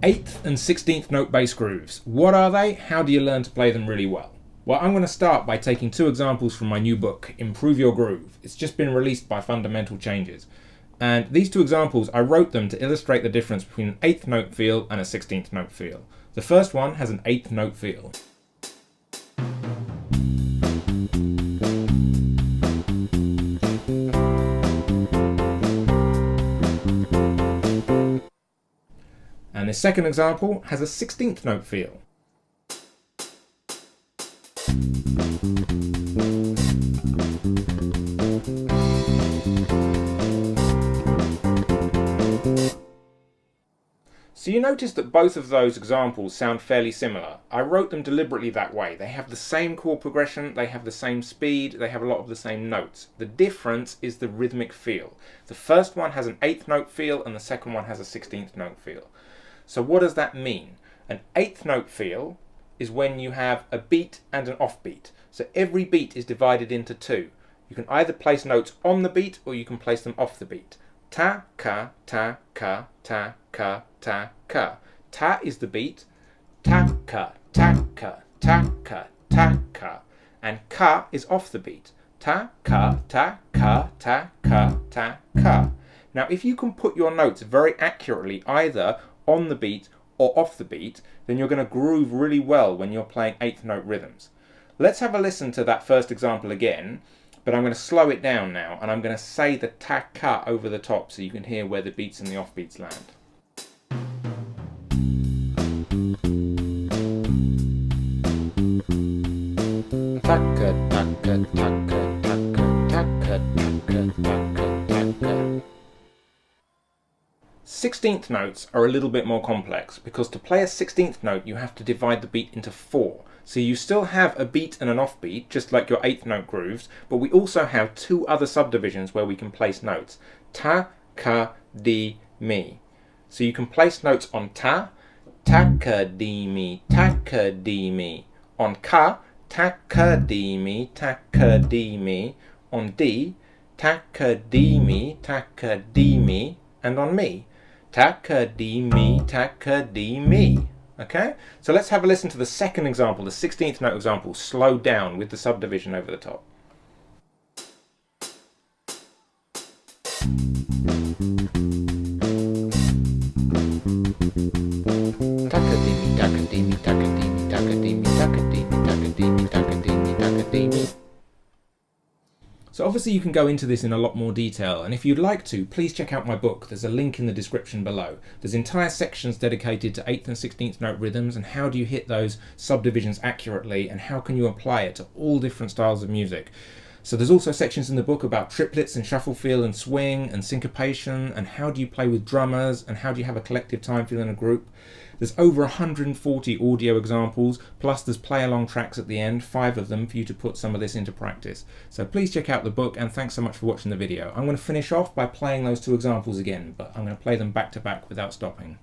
8th and 16th note bass grooves. What are they? How do you learn to play them really well? Well, I'm going to start by taking two examples from my new book, Improve Your Groove. It's just been released by Fundamental Changes. And these two examples, I wrote them to illustrate the difference between an 8th note feel and a 16th note feel. The first one has an 8th note feel. And the second example has a 16th note feel. So you notice that both of those examples sound fairly similar. I wrote them deliberately that way. They have the same chord progression, they have the same speed, they have a lot of the same notes. The difference is the rhythmic feel. The first one has an 8th note feel and the second one has a 16th note feel. So what does that mean? An 8th note feel is when you have a beat and an offbeat. So every beat is divided into two. You can either place notes on the beat or you can place them off the beat. Ta, ka, ta, ka, ta, ka, ta, ka. Ta is the beat. Ta, ka, ta, ka, ta, ka, ta, ka. And ka is off the beat. Ta, ka, ta, ka, ta, ka, ta, ka. Now if you can put your notes very accurately either on the beat or off the beat, then you're going to groove really well when you're playing 8th note rhythms. Let's have a listen to that first example again, but I'm going to slow it down now and I'm going to say the ta-ka over the top so you can hear where the beats and the offbeats land. Ta-ka, ta-ka, ta-ka, ta-ka, ta-ka, ta-ka, ta-ka, ta-ka. 16th notes are a little bit more complex because to play a 16th note you have to divide the beat into 4. So you still have a beat and an offbeat, just like your 8th note grooves, but we also have two other subdivisions where we can place notes. Ta, ka, di, mi. So you can place notes on ta, ka, di, mi, ka, di, mi. On ka, ka, di, mi, ka, di, mi. On di, ka, di, mi, ka, di, mi. And on mi, ka, di, mi, ka, di, mi. Okay, so let's have a listen to the second example, the 16th note example, slowed down with the subdivision over the top. Taka-dee-me, taka-dee-me, taka-dee-me, taka-dee-me, taka-dee-me, taka-dee-me, taka-dee-me, taka-dee-me. So obviously you can go into this in a lot more detail, and if you'd like to, please check out my book. There's a link in the description below. There's entire sections dedicated to 8th and 16th note rhythms and how do you hit those subdivisions accurately and how can you apply it to all different styles of music. So there's also sections in the book about triplets and shuffle feel and swing and syncopation and how do you play with drummers and how do you have a collective time feel in a group. There's over 140 audio examples, plus there's play-along tracks at the end, 5 of them for you to put some of this into practice. So please check out the book and thanks so much for watching the video. I'm going to finish off by playing those two examples again, but I'm going to play them back to back without stopping.